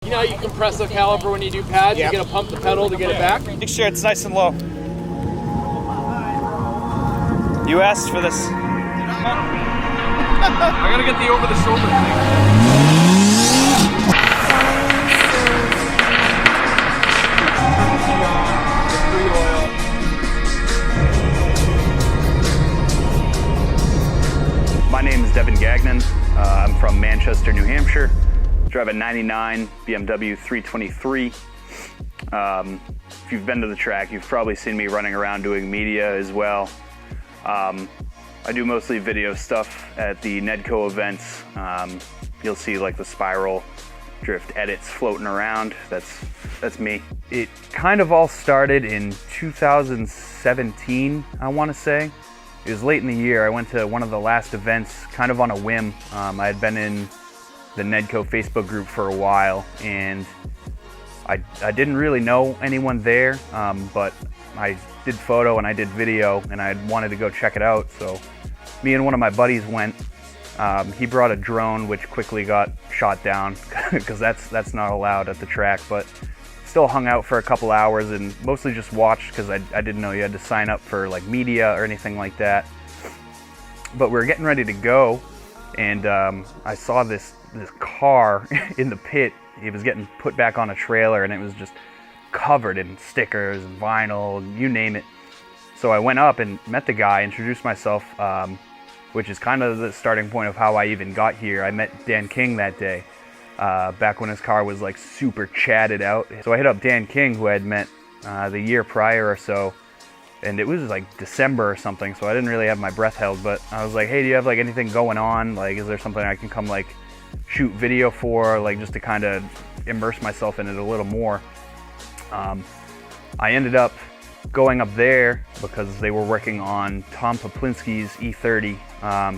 You know how you compress the caliper when you do pads? Yep. You gotta pump the pedal to get it back? Make sure it's nice and low. You asked for this. I gotta get the over-the-shoulder thing. My name is Devin Gagnon. I'm from Manchester, New Hampshire. Drive a 99 BMW 323. If you've been to the track, you've probably seen me running around doing media as well. I do mostly video stuff at the NEDCO events. You'll see like the spiral drift edits floating around. That's me. It kind of all started in 2017, I want to say. It was late in the year. I went to one of the last events kind of on a whim. I had been in the NEDCO Facebook group for a while, and I didn't really know anyone there, but I did photo and I did video, and I wanted to go check it out. So me and one of my buddies went. He brought a drone, which quickly got shot down because that's not allowed at the track, but still hung out for a couple hours and mostly just watched because I didn't know you had to sign up for like media or anything like that. But we were getting ready to go, and I saw this car in the pit. It was getting put back on a trailer, and it was just covered in stickers and vinyl, you name it. So I went up and met the guy, introduced myself, which is kind of the starting point of how I even got here. I met Dan King that day, back when his car was like super chatted out. So I hit up Dan King, who I had met the year prior or so, and it was like December or something, so I didn't really have my breath held, but I was like, hey, do you have like anything going on? Like, is there something I can come like shoot video for, like just to kind of immerse myself in it a little more? I ended up going up there because they were working on Tom Poplinski's E30.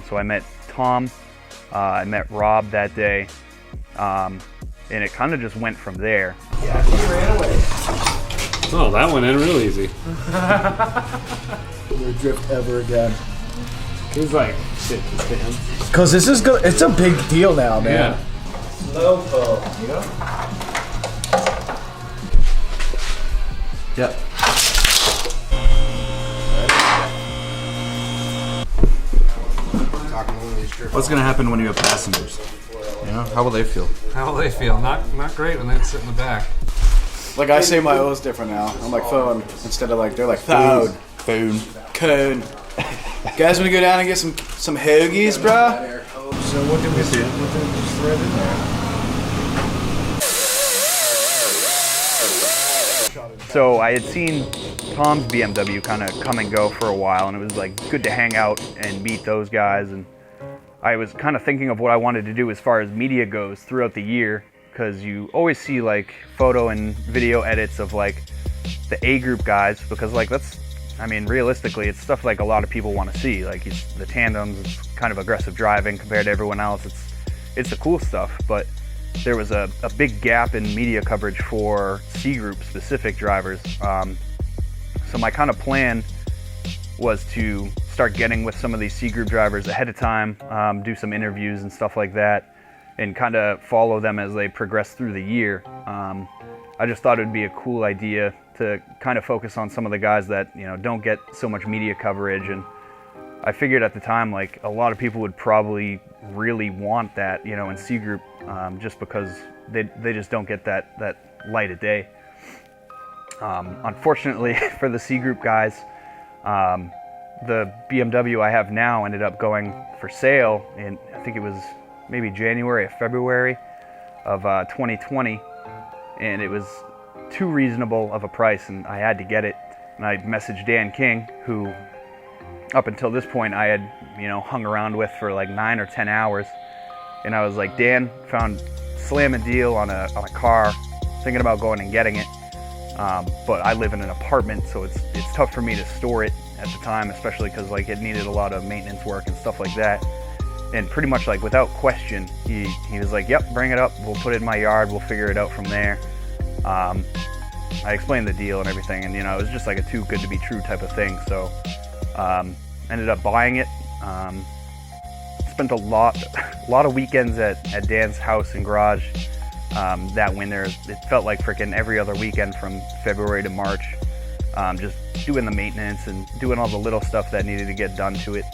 So I met Tom, I met Rob that day, and it kind of just went from there. Yeah, he ran away. Oh, that went in real easy. No drift ever again. He's like, shit, this damn. Cause this is good. It's a big deal now, man. Yeah. Slow pull, you know? Yep. What's gonna happen when you have passengers? You know, how will they feel? How will they feel? Not great when they sit in the back. Like I say my O's different now. I'm like phone instead of like, they're like phone. Phone. Cone. Guys wanna go down and get some hoagies, bruh? So what did we see? What did we just thread in there? So I had seen Tom's BMW kind of come and go for a while, and it was like good to hang out and meet those guys. And I was kind of thinking of what I wanted to do as far as media goes throughout the year, because you always see like photo and video edits of like the A group guys, because like that's, I mean, realistically, it's stuff like a lot of people want to see. Like it's the tandems, it's kind of aggressive driving compared to everyone else. It's the cool stuff, but there was a big gap in media coverage for C group specific drivers. So my kind of plan was to start getting with some of these C group drivers ahead of time, do some interviews and stuff like that, and kind of follow them as they progress through the year. I just thought it would be a cool idea to kind of focus on some of the guys that, you know, don't get so much media coverage. And I figured at the time, like, a lot of people would probably really want that, you know, in C group, just because they just don't get that light of day. Unfortunately for the C group guys, the BMW I have now ended up going for sale in, I think it was maybe January or February of 2020, and it was too reasonable of a price, and I had to get it. And I messaged Dan King, who up until this point I had, you know, hung around with for like 9 or 10 hours, and I was like, Dan, found slamming deal on a car, thinking about going and getting it, but I live in an apartment, so it's tough for me to store it at the time, especially because like it needed a lot of maintenance work and stuff like that. And pretty much like without question, he was like, yep, bring it up, we'll put it in my yard, we'll figure it out from there. I explained the deal and everything, and you know, it was just like a too good to be true type of thing. So ended up buying it. Spent a lot of weekends at Dan's house and garage, that winter. It felt like freaking every other weekend from February to March, just doing the maintenance and doing all the little stuff that needed to get done to it.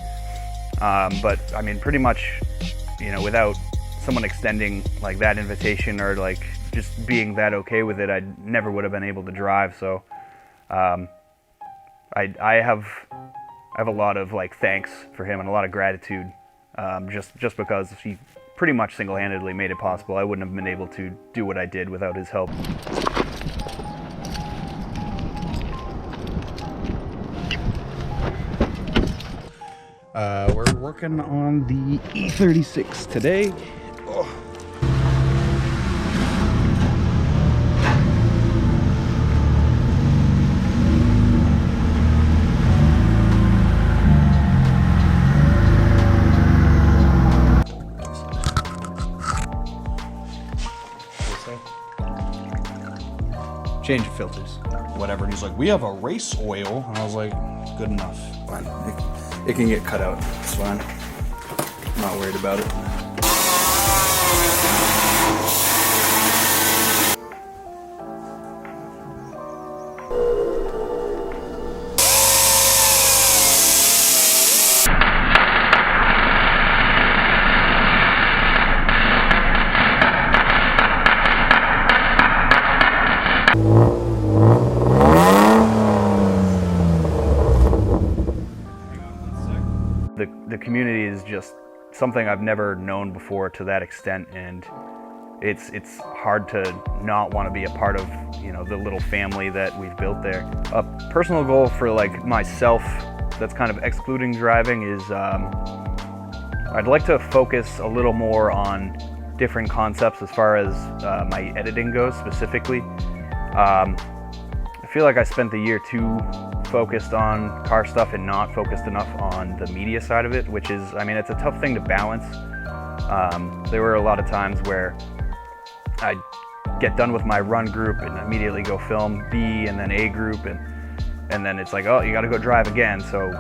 But I mean, pretty much, you know, without someone extending like that invitation or like just being that okay with it, I never would have been able to drive. So I have a lot of like thanks for him and a lot of gratitude, just because he pretty much single-handedly made it possible. I wouldn't have been able to do what I did without his help. We're working on the E36 today. Oh. Change of filters, whatever. And he's like, we have a race oil. And I was like, good enough. Fine. It can get cut out. It's fine. I'm not worried about it. The community is just something I've never known before to that extent, and it's hard to not want to be a part of, you know, the little family that we've built there. A personal goal for like myself that's kind of excluding driving is I'd like to focus a little more on different concepts as far as my editing goes specifically. I feel like I spent the year too focused on car stuff and not focused enough on the media side of it, which is, I mean, it's a tough thing to balance. There were a lot of times where I'd get done with my run group and immediately go film B and then A group, and then it's like, oh, you gotta go drive again. So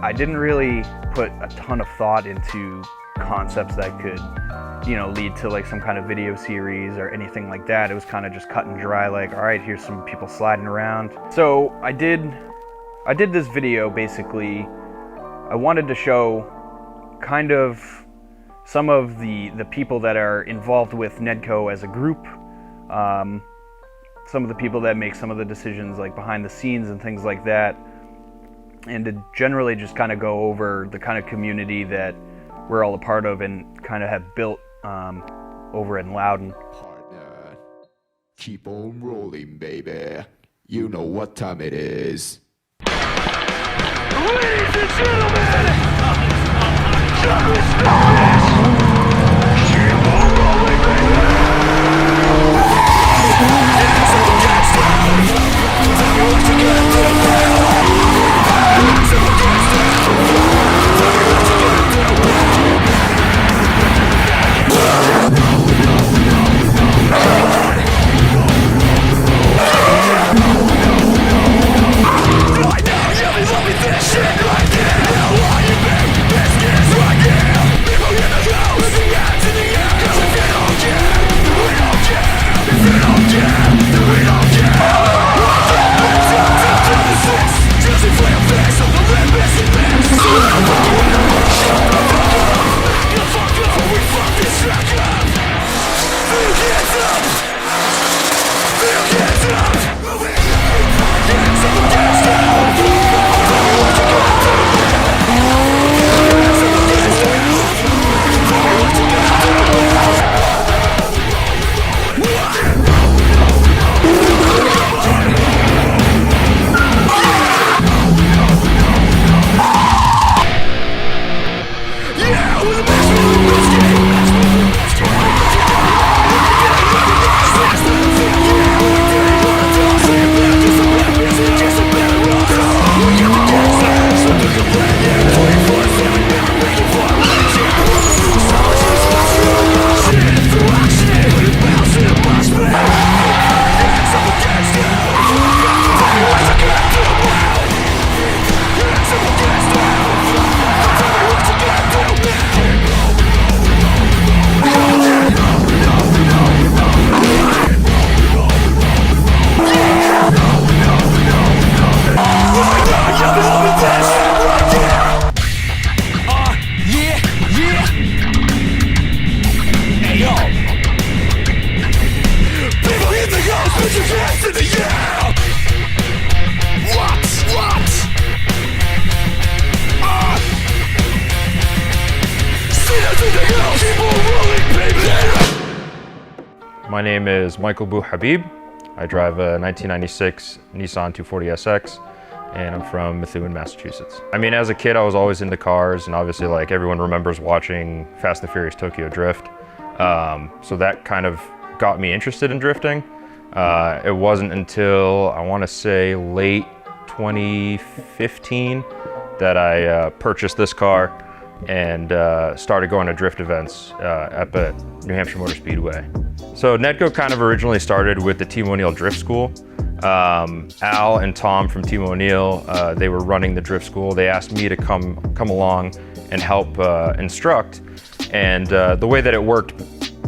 I didn't really put a ton of thought into concepts that could, you know, lead to like some kind of video series or anything like that. It was kind of just cut and dry, like, all right, here's some people sliding around. So I did this video. Basically, I wanted to show kind of some of the people that are involved with NEDCO as a group, some of the people that make some of the decisions like behind the scenes and things like that, and to generally just kind of go over the kind of community that we're all a part of and kind of have built over in Loudon. Partner, keep on rolling, baby. You know what time it is. Ladies and gentlemen, keep on rolling, this shit right now. Why you make this right now? People get My name is Michael Bou Habib. I drive a 1996 Nissan 240SX, and I'm from Methuen, Massachusetts. I mean, as a kid, I was always into cars, and obviously, like, everyone remembers watching Fast and Furious Tokyo Drift. So that kind of got me interested in drifting. It wasn't until, I want to say, late 2015 that I purchased this car and started going to drift events up at New Hampshire Motor Speedway. So NEDCO kind of originally started with the Team O'Neill Drift School. Al and Tom from Team O'Neill, they were running the drift school. They asked me to come along and help instruct. And the way that it worked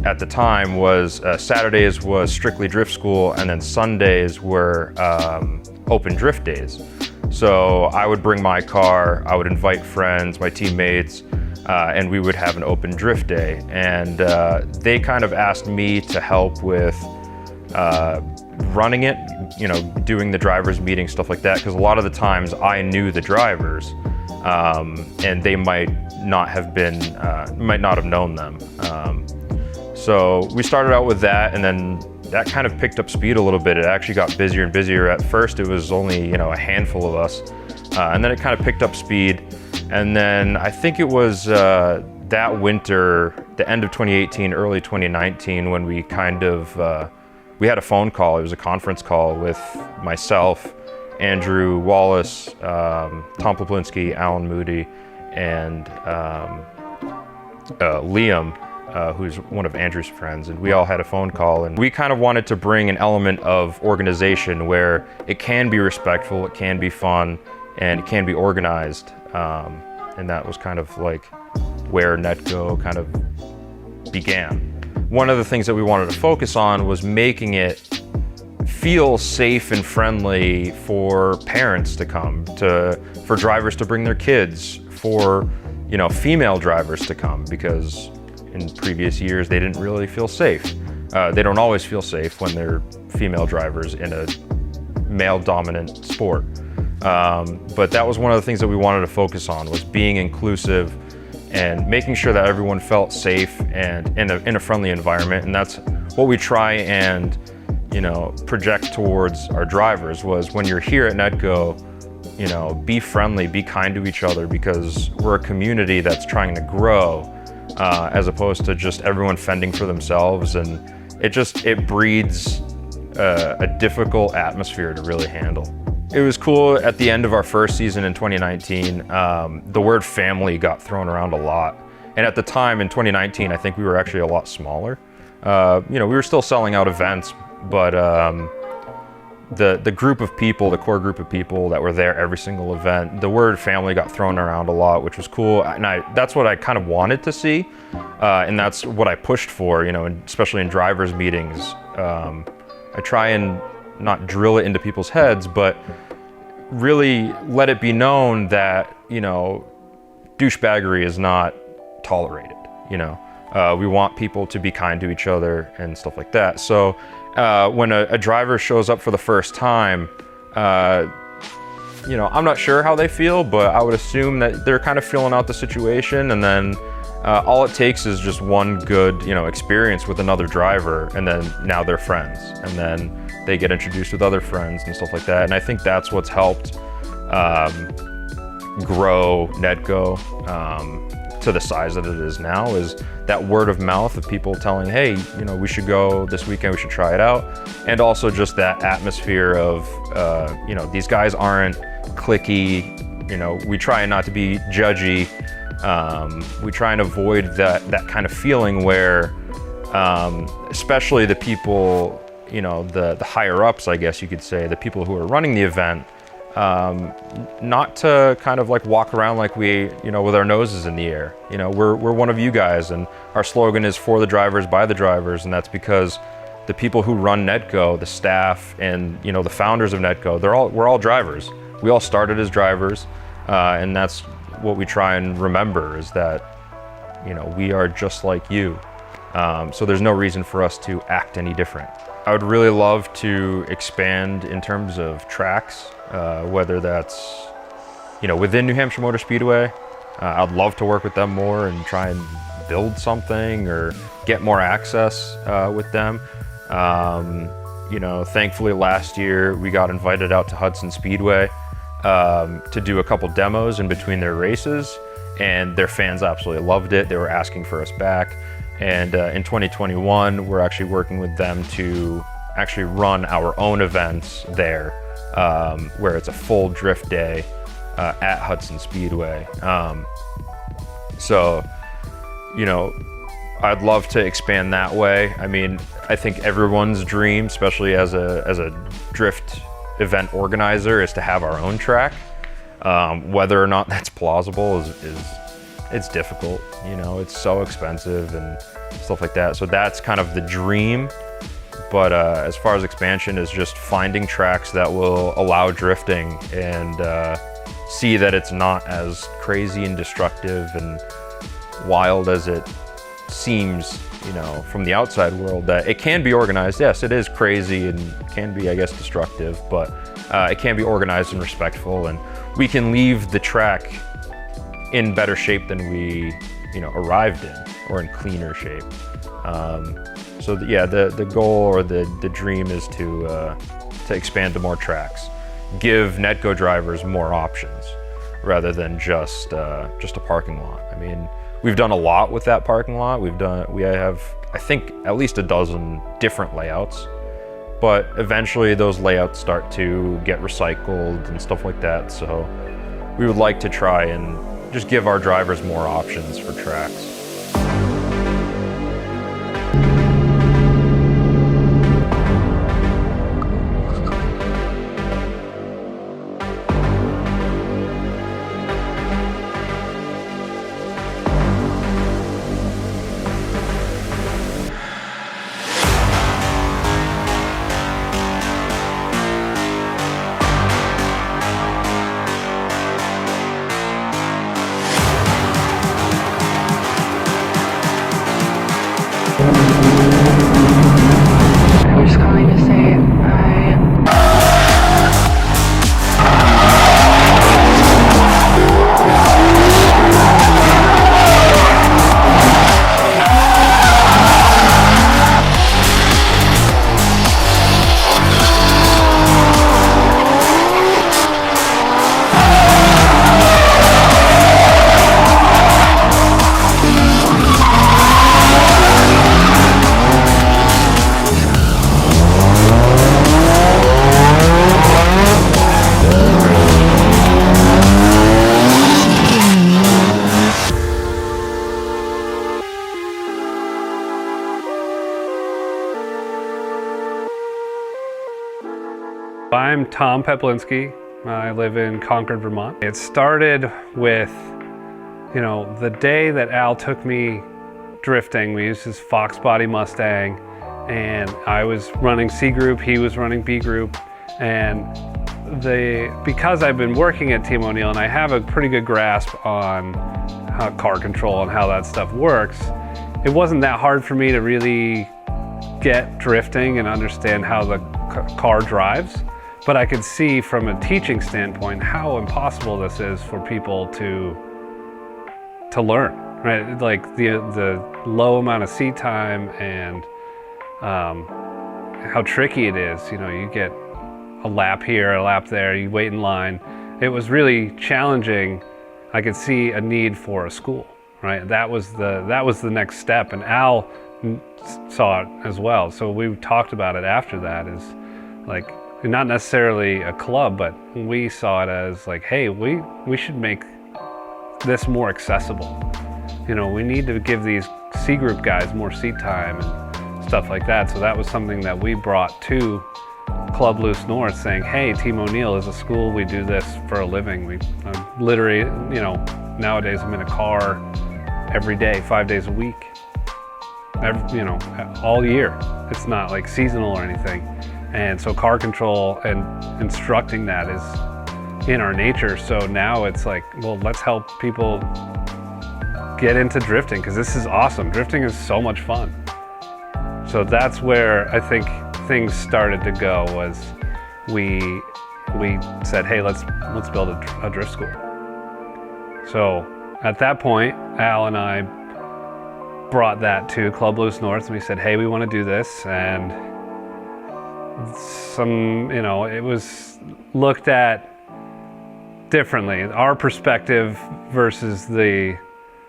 at the time was Saturdays was strictly drift school, and then Sundays were open drift days. So I would bring my car, I would invite friends, my teammates, and we would have an open drift day. And they kind of asked me to help with running it, you know, doing the drivers meeting, stuff like that, because a lot of the times I knew the drivers, and they might not have known them. So we started out with that, and then that kind of picked up speed a little bit. It actually got busier and busier. At first it was only, you know, a handful of us, and then it kind of picked up speed. And then I think it was that winter, the end of 2018, early 2019, when we kind of, we had a phone call. It was a conference call with myself, Andrew, Wallace, Tom Poplinski, Alan Moody, and Liam, who's one of Andrew's friends, and we all had a phone call, and we kind of wanted to bring an element of organization where it can be respectful, it can be fun, and it can be organized. And that was kind of like where NEDCO kind of began. One of the things that we wanted to focus on was making it feel safe and friendly for parents to come, for drivers to bring their kids, for, you know, female drivers to come, because in previous years they didn't really feel safe. They don't always feel safe when they're female drivers in a male-dominant sport. But that was one of the things that we wanted to focus on, was being inclusive and making sure that everyone felt safe and in a friendly environment. And that's what we try and, you know, project towards our drivers, was when you're here at NEDCO, you know, be friendly, be kind to each other, because we're a community that's trying to grow, as opposed to just everyone fending for themselves. And it breeds a difficult atmosphere to really handle. It was cool at the end of our first season in 2019, the word family got thrown around a lot. And at the time in 2019, I think we were actually a lot smaller. You know, we were still selling out events, but the group of people, the core group of people that were there every single event, the word family got thrown around a lot, which was cool. And that's what I kind of wanted to see. And that's what I pushed for, you know, especially in drivers meetings. I try and not drill it into people's heads, but really let it be known that, you know, douchebaggery is not tolerated, you know. We want people to be kind to each other and stuff like that. So when a driver shows up for the first time, you know, I'm not sure how they feel, but I would assume that they're kind of feeling out the situation, and then all it takes is just one good, you know, experience with another driver, and then now they're friends, and then they get introduced with other friends and stuff like that. And I think that's what's helped grow NEDCO to the size that it is now, is that word of mouth of people telling, hey, you know, we should go this weekend, we should try it out. And also just that atmosphere of, you know, these guys aren't cliquey, you know, we try not to be judgy. We try and avoid that kind of feeling where, especially the people, you know, the higher ups, I guess you could say, the people who are running the event, not to kind of like walk around like we, you know, with our noses in the air. You know, we're one of you guys, and our slogan is for the drivers, by the drivers, and that's because the people who run NEDCO, the staff, and, you know, the founders of NEDCO, we're all drivers. We all started as drivers, and that's what we try and remember, is that, you know, we are just like you. So there's no reason for us to act any different. I would really love to expand in terms of tracks, whether that's, you know, within New Hampshire Motor Speedway. I'd love to work with them more and try and build something or get more access with them. You know, thankfully last year we got invited out to Hudson Speedway to do a couple demos in between their races, and their fans absolutely loved it. They were asking for us back. And in 2021, we're actually working with them to actually run our own events there, where it's a full drift day at Hudson Speedway. So, you know, I'd love to expand that way. I mean, I think everyone's dream, especially as a drift event organizer, is to have our own track. Whether or not that's plausible is it's difficult. You know, it's so expensive and stuff like that. So that's kind of the dream. But as far as expansion is just finding tracks that will allow drifting and see that it's not as crazy and destructive and wild as it seems, you know, from the outside world. That it can be organized. Yes, it is crazy and can be, I guess, destructive, but it can be organized and respectful, and we can leave the track in better shape than we, you know, arrived in, or in cleaner shape. So yeah, the goal or the dream is to expand to more tracks, give NEDCO drivers more options rather than just a parking lot. I mean, we've done a lot with that parking lot. We have, I think, at least a dozen different layouts, but eventually those layouts start to get recycled and stuff like that. So we would like to try and just give our drivers more options for tracks. I'm just calling to say I'm Tom Peplinski. I live in Concord, Vermont. It started with, you know, the day that Al took me drifting. We used his Fox body Mustang, and I was running C group, he was running B group, and because I've been working at Team O'Neill and I have a pretty good grasp on how car control and how that stuff works, it wasn't that hard for me to really get drifting and understand how the car drives. But I could see from a teaching standpoint how impossible this is for people to learn, right? Like the low amount of seat time and how tricky it is. You know, you get a lap here, a lap there, you wait in line. It was really challenging. I could see a need for a school, right? That was the next step, and Al saw it as well. So we talked about it after that, is like, not necessarily a club, but we saw it as like, hey, we should make this more accessible. You know, we need to give these C group guys more seat time and stuff like that. So that was something that we brought to Club Loose North, saying, hey, Team O'Neill is a school, we do this for a living. We literally, you know, nowadays I'm in a car every day, 5 days a week, you know, all year. It's not like seasonal or anything. And so car control and instructing that is in our nature. So now it's like, well, let's help people get into drifting, because this is awesome. Drifting is so much fun. So that's where I think things started to go, was we said, hey, let's build a drift school. So at that point, Al and I brought that to Club Loose North, and we said, hey, we want to do this. And it was looked at differently. Our perspective versus the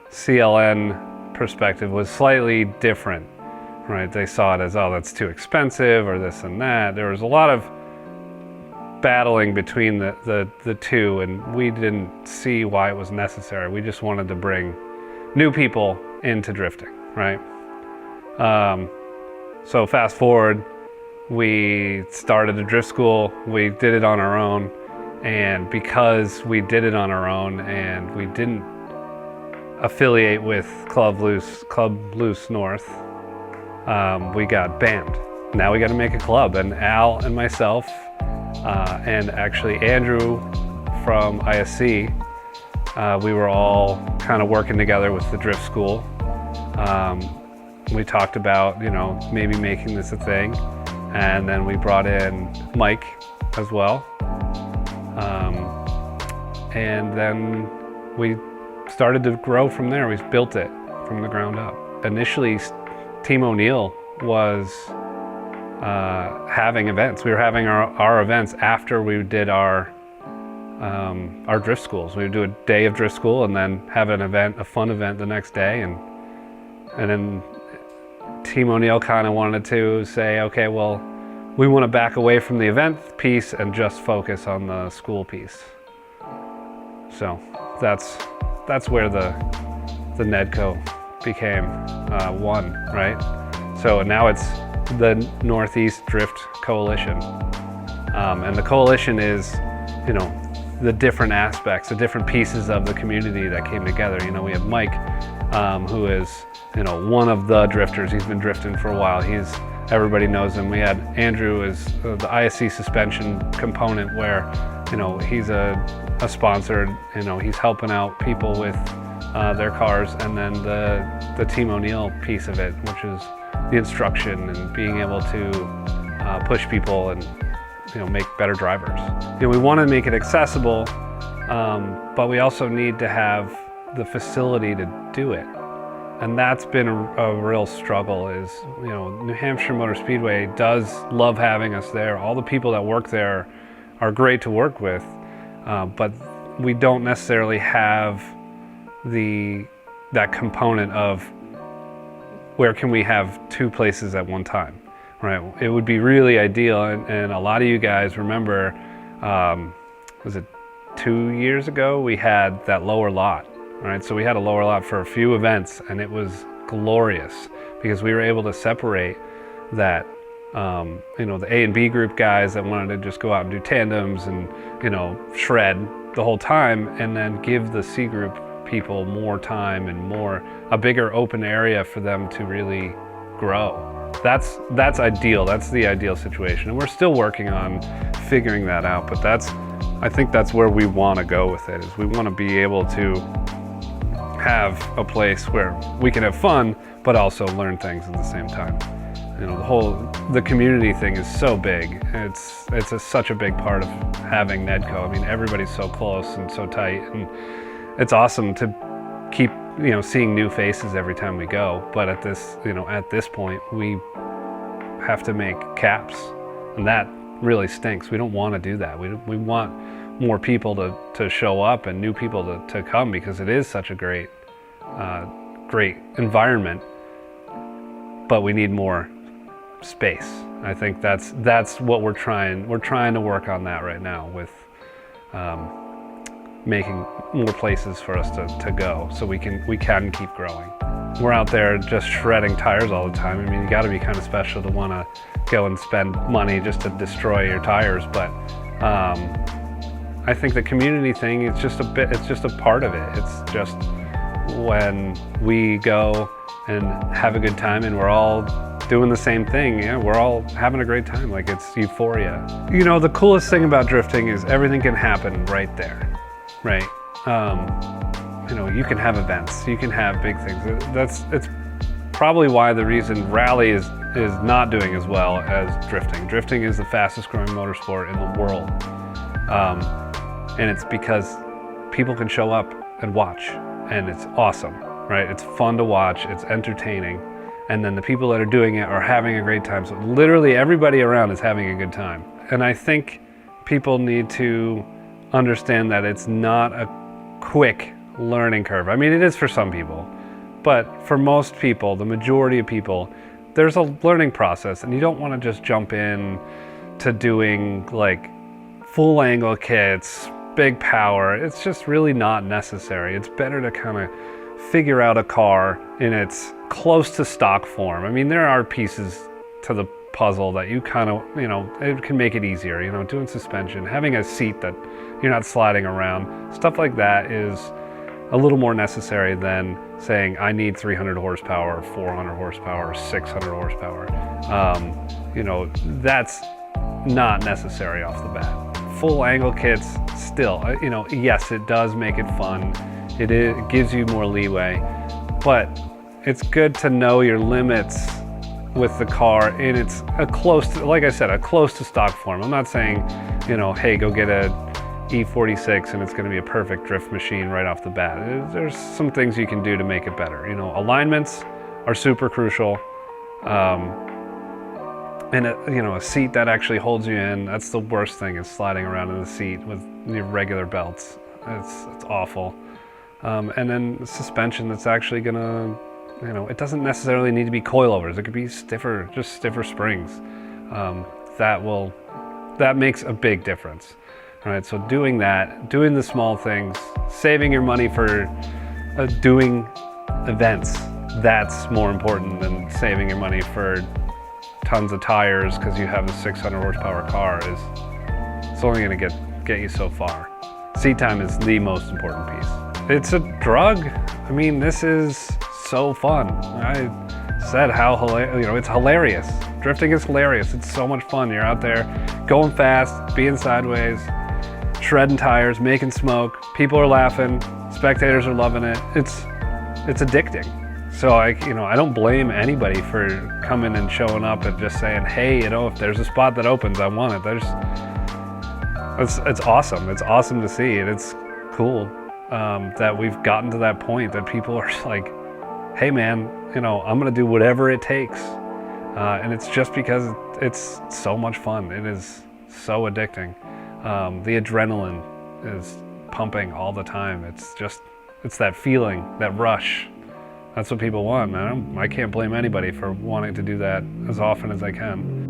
CLN perspective was slightly different, right? They saw it as, oh, that's too expensive or this and that. There was a lot of battling between the two, and we didn't see why it was necessary. We just wanted to bring new people into drifting, right? So fast forward, we started a drift school. We did it on our own, and because we did it on our own and we didn't affiliate with Club Loose North, we got banned. Now we got to make a club, and Al and myself, and actually Andrew from ISC, we were all kind of working together with the drift school. We talked about, maybe making this a thing, and then we brought in Mike as well. And then we started to grow from there. We built it from the ground up. Initially, Team O'Neill was having events. We were having our events after we did our drift schools. We would do a day of drift school and then have an event, a fun event the next day. And then Team O'Neill kind of wanted to say, okay, well, we want to back away from the event piece and just focus on the school piece. So that's where the NEDCO became one, right? So now it's the Northeast Drift Coalition. And the coalition is, the different aspects, the different pieces of the community that came together. We have Mike, who is, one of the drifters. He's been drifting for a while. Everybody knows him. We had Andrew as the ISC suspension component, where, he's a sponsor. He's helping out people with their cars, and then the Team O'Neill piece of it, which is the instruction and being able to push people and make better drivers. We want to make it accessible, but we also need to have the facility to do it. And that's been a real struggle. Is New Hampshire Motor Speedway does love having us there. All the people that work there are great to work with, but we don't necessarily have that component of where can we have two places at one time, right? It would be really ideal, and a lot of you guys remember, was it 2 years ago, we had that lower lot, right? So we had a lower lot for a few events, and it was glorious because we were able to separate that, the A and B group guys that wanted to just go out and do tandems and, shred the whole time, and then give the C group people more time and a bigger open area for them to really grow. That's ideal. That's the ideal situation, and we're still working on figuring that out. But I think that's where we want to go with it. Is we want to be able to have a place where we can have fun, but also learn things at the same time. The community thing is so big. It's such a big part of having NEDCO. I mean, everybody's so close and so tight, and it's awesome to keep seeing new faces every time we go. But at this point, we have to make caps, and that really stinks. We don't want to do that. We want more people to show up and new people to come, because it is such a great environment. But we need more space. I think that's what we're trying to work on that right now with making more places for us to go, so we can keep growing. We're out there just shredding tires all the time. I mean, you got to be kind of special to want to go and spend money just to destroy your tires. But I think the community thing is just a part of it. It's just when we go and have a good time and we're all doing the same thing, we're all having a great time. Like, it's euphoria. The coolest thing about drifting is everything can happen right there. Right. You can have events, you can have big things. It's probably why the reason rally is not doing as well as drifting. Drifting is the fastest growing motorsport in the world. And it's because people can show up and watch, and it's awesome, right? It's fun to watch, it's entertaining. and then the people that are doing it are having a great time. So literally everybody around is having a good time. And I think people need to understand that it's not a quick learning curve. I mean, it is for some people, but for most people, the majority of people, there's a learning process, and you don't want to just jump in to doing like full angle kits, big power. It's just really not necessary. It's better to kind of figure out a car in its close to stock form. I mean, there are pieces to the puzzle that you kind of, you know, it can make it easier, you know, doing suspension, having a seat that you're not sliding around, stuff like that is a little more necessary than saying I need 300 horsepower, 400 horsepower, 600 horsepower. You know, that's not necessary off the bat. Full angle kits still, you know, yes, it does make it fun. It gives you more leeway, but it's good to know your limits with the car in its close to, like I said, a close to stock form. I'm not saying, you know, hey, go get a E46 and it's going to be a perfect drift machine right off the bat. There's some things you can do to make it better. You know, alignments are super crucial. And you know, a seat that actually holds you in, that's the worst thing, is sliding around in the seat with your regular belts. It's awful. And then suspension that's actually gonna, you know, it doesn't necessarily need to be coilovers. It could be stiffer, just stiffer springs. That makes a big difference. All right, so doing that, doing the small things, saving your money for doing events, that's more important than saving your money for tons of tires because you have a 600 horsepower car. It's only gonna get you so far. Seat time is the most important piece. It's a drug. I mean, this is so fun. I said how hilarious, you know, it's hilarious. Drifting is hilarious. It's so much fun. You're out there going fast, being sideways, shredding tires, making smoke. People are laughing. Spectators are loving it. It's addicting. So I don't blame anybody for coming and showing up and just saying, hey, you know, if there's a spot that opens, I want it. It's awesome. It's awesome to see, and it's cool that we've gotten to that point that people are like, hey man, you know, I'm gonna do whatever it takes. And it's just because it's so much fun. It is so addicting. The adrenaline is pumping all the time. It's that feeling, that rush. That's what people want. I can't blame anybody for wanting to do that as often as I can.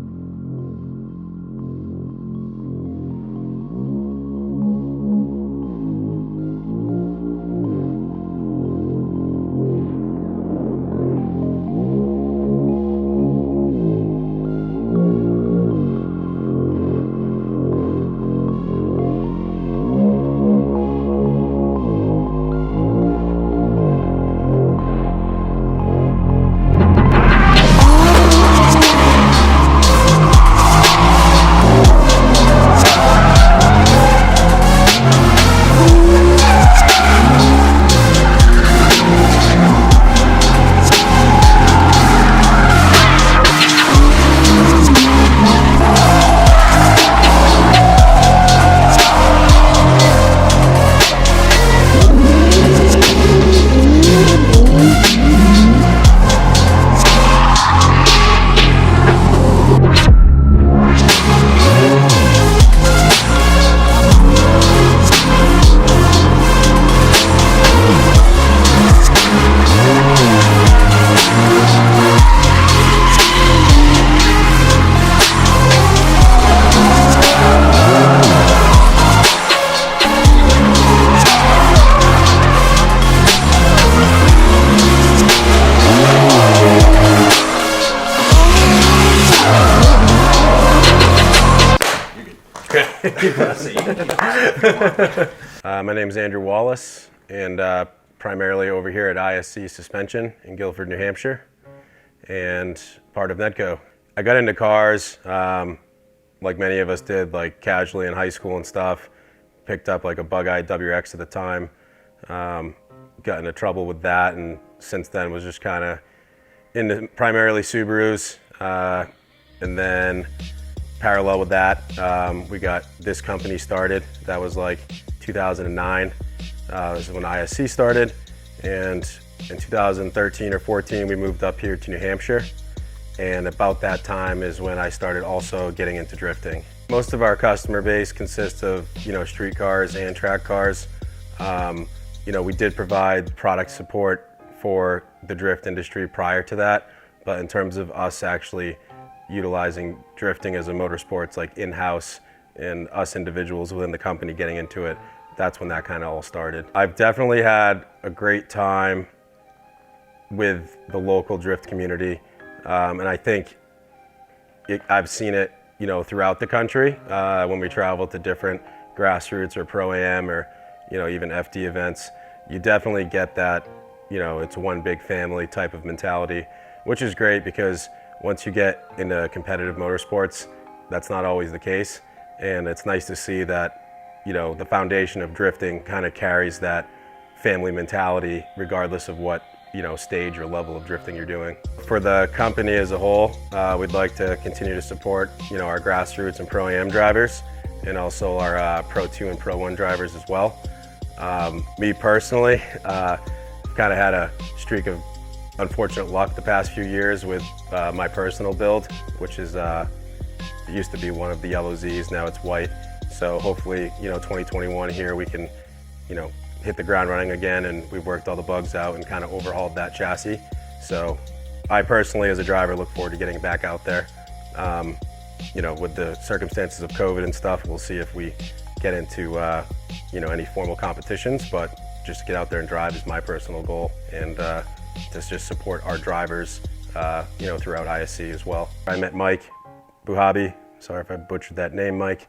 My name is Andrew Wallace, and primarily over here at ISC Suspension in Guilford, New Hampshire, and part of NEDCO. I got into cars like many of us did, like casually in high school and stuff. Picked up like a bug-eyed WRX at the time. Got into trouble with that, and since then was just kind of into primarily Subarus, and then parallel with that, we got this company started. That was like 2009. This is when ISC started, and in 2013 or 14, we moved up here to New Hampshire. And about that time is when I started also getting into drifting. Most of our customer base consists of, street cars and track cars. We did provide product support for the drift industry prior to that, but in terms of us actually utilizing drifting as a motorsports, like in-house, and us individuals within the company getting into it, that's when that kind of all started. I've definitely had a great time with the local drift community, and I think I've seen it, throughout the country when we travel to different grassroots or Pro-Am or, even FD events. You definitely get that, it's one big family type of mentality, which is great because once you get into competitive motorsports, that's not always the case. And it's nice to see that, the foundation of drifting kind of carries that family mentality regardless of what, stage or level of drifting you're doing. For the company as a whole, we'd like to continue to support, our grassroots and Pro-Am drivers, and also our Pro 2 and Pro 1 drivers as well. Me personally, kind of had a streak of unfortunate luck the past few years with my personal build, which is it used to be one of the yellow Z's, now it's white. So hopefully, 2021 here we can, hit the ground running again, and we've worked all the bugs out and kind of overhauled that chassis. So I personally, as a driver, look forward to getting back out there. With the circumstances of COVID and stuff, we'll see if we get into, any formal competitions, but just to get out there and drive is my personal goal, and to just support our drivers, throughout ISC as well. I met Mike Buhabi, sorry if I butchered that name, Mike.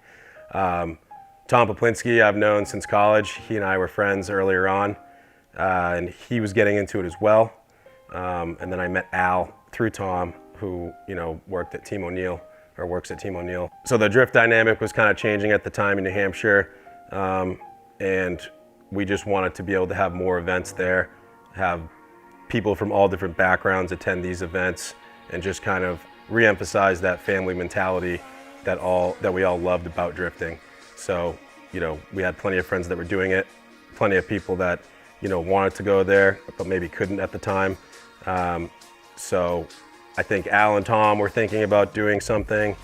Tom Poplinski I've known since college. He and I were friends earlier on, and he was getting into it as well. And then I met Al through Tom, who worked at Team O'Neill, or works at Team O'Neill. So the drift dynamic was kind of changing at the time in New Hampshire, and we just wanted to be able to have more events there, have people from all different backgrounds attend these events, and just kind of re-emphasize that family mentality that we all loved about drifting. So, we had plenty of friends that were doing it, plenty of people that, wanted to go there, but maybe couldn't at the time. So I think Al and Tom were thinking about doing something.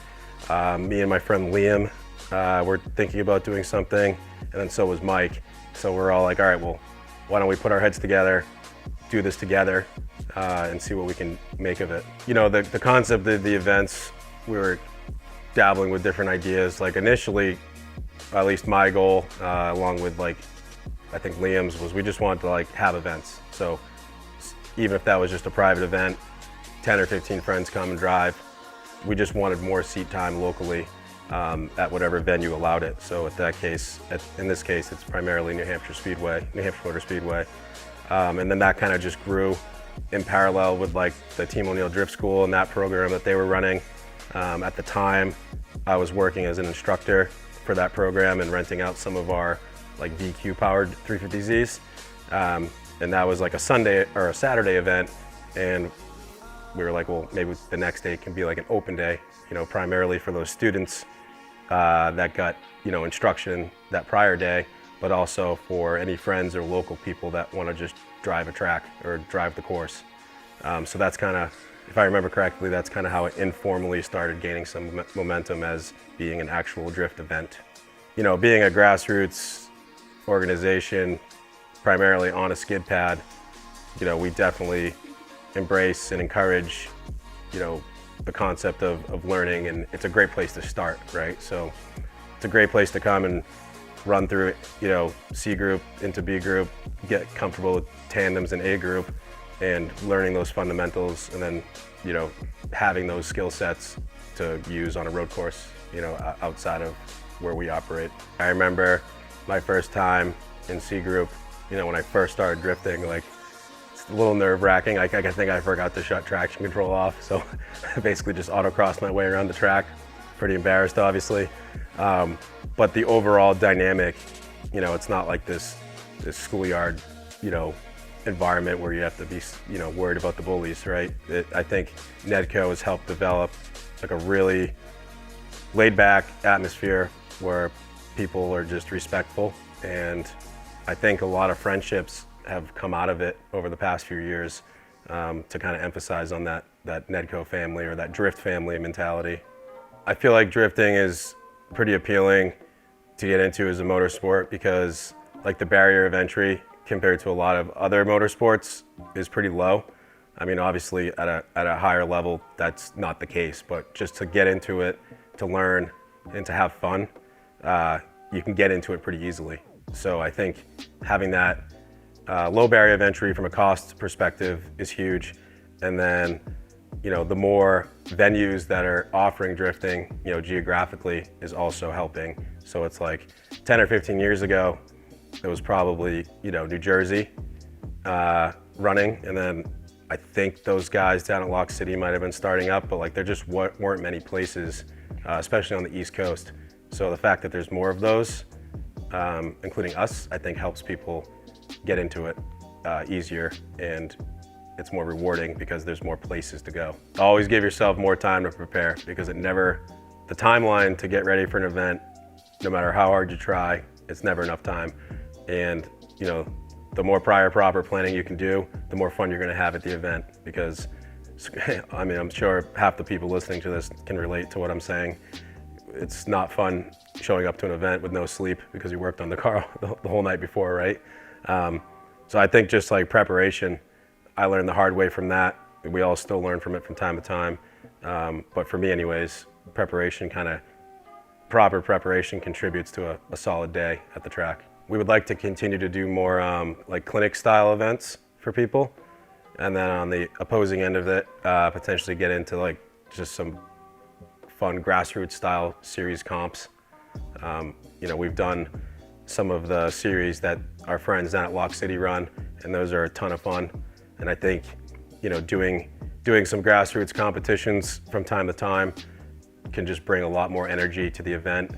Me and my friend Liam were thinking about doing something, and then so was Mike. So we're all like, all right, well, why don't we put our heads together, do this together, and see what we can make of it. The concept of the events, we were dabbling with different ideas. Like initially, at least my goal, along with I think Liam's, was we just wanted to have events. So even if that was just a private event, 10 or 15 friends come and drive, we just wanted more seat time locally at whatever venue allowed it. So in this case, it's primarily New Hampshire Motor Speedway. And then that kind of just grew in parallel with the Team O'Neill Drift School and that program that they were running. At the time, I was working as an instructor for that program and renting out some of our VQ powered 350Zs. And that was a Sunday or a Saturday event. And we were like, well, maybe the next day can be an open day, primarily for those students that got, instruction that prior day, but also for any friends or local people that want to just drive a track or drive the course. So that's kind of, if I remember correctly, that's kind of how it informally started gaining some momentum as being an actual drift event. Being a grassroots organization, primarily on a skid pad, we definitely embrace and encourage, the concept of learning, and it's a great place to start, right? So it's a great place to come and run through, C group into B group, get comfortable with tandems in A group, and learning those fundamentals, and then, having those skill sets to use on a road course, outside of where we operate. I remember my first time in C group, when I first started drifting, it's a little nerve-wracking. I think I forgot to shut traction control off, so I basically just autocrossed my way around the track. Pretty embarrassed, obviously. But the overall dynamic, it's not like this schoolyard, environment where you have to be, worried about the bullies, right? I think NEDCO has helped develop a really laid-back atmosphere where people are just respectful, and I think a lot of friendships have come out of it over the past few years to kind of emphasize on that NEDCO family or that drift family mentality. I feel like drifting is pretty appealing to get into as a motorsport because like the barrier of entry compared to a lot of other motorsports is pretty low. I mean, obviously at a higher level, that's not the case, but just to get into it, to learn and to have fun, you can get into it pretty easily. So I think having that low barrier of entry from a cost perspective is huge. And then, you know, the more venues that are offering drifting, you know, geographically is also helping. So it's like 10 or 15 years ago, it was probably, you know, New Jersey running. And then I think those guys down at Lock City might have been starting up, but like there just weren't many places, especially on the East Coast. So the fact that there's more of those, including us, I think helps people get into it easier, and it's more rewarding because there's more places to go. Always give yourself more time to prepare because the timeline to get ready for an event, no matter how hard you try, it's never enough time. And you know, the more prior proper planning you can do, the more fun you're gonna have at the event because, I mean, I'm sure half the people listening to this can relate to what I'm saying. It's not fun showing up to an event with no sleep because you worked on the car the whole night before, right? So I think just like preparation, I learned the hard way from that. We all still learn from it from time to time. But for me anyways, proper preparation contributes to a solid day at the track. We would like to continue to do more like clinic style events for people. And then on the opposing end of it, potentially get into like just some fun grassroots style series comps. You know, we've done some of the series that our friends down at Lock City run, and those are a ton of fun. And I think, you know, doing some grassroots competitions from time to time can just bring a lot more energy to the event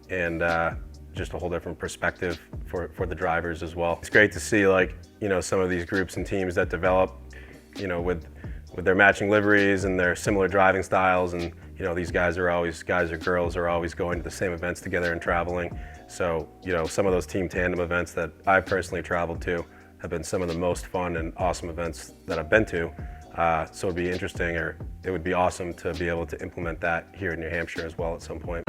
and just a whole different perspective for the drivers as well. It's great to see, like, you know, some of these groups and teams that develop, you know, with their matching liveries and their similar driving styles, and you know, these guys or girls are always going to the same events together and traveling. So, you know, some of those team tandem events that I've personally traveled to have been some of the most fun and awesome events that I've been to. So it'd be interesting, or it would be awesome to be able to implement that here in New Hampshire as well at some point.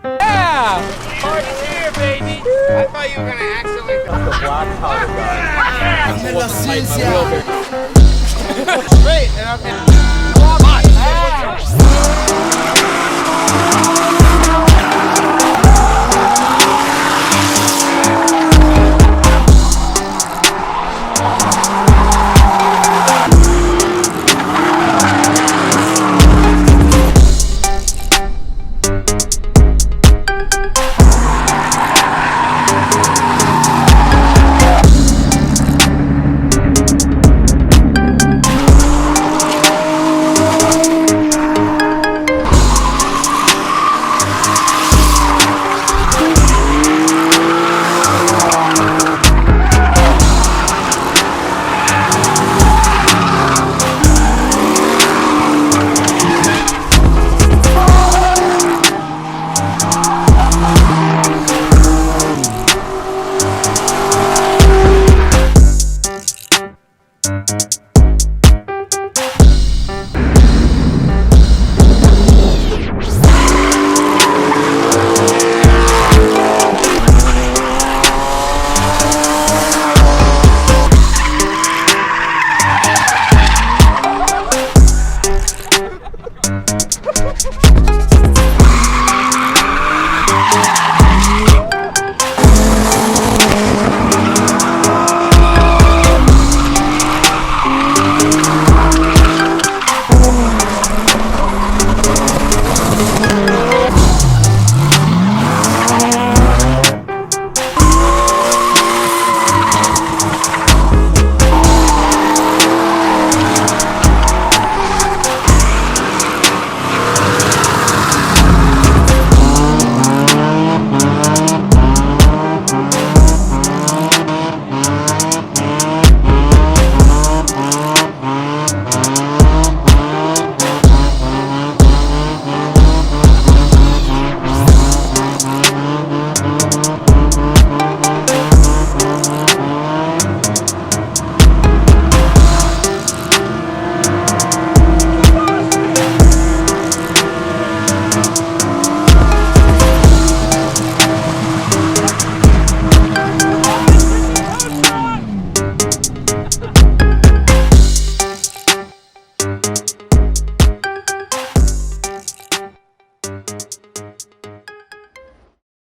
Yeah! Party's here, baby! I thought you were gonna accidentally dump the black powder gun. Wait, and I'm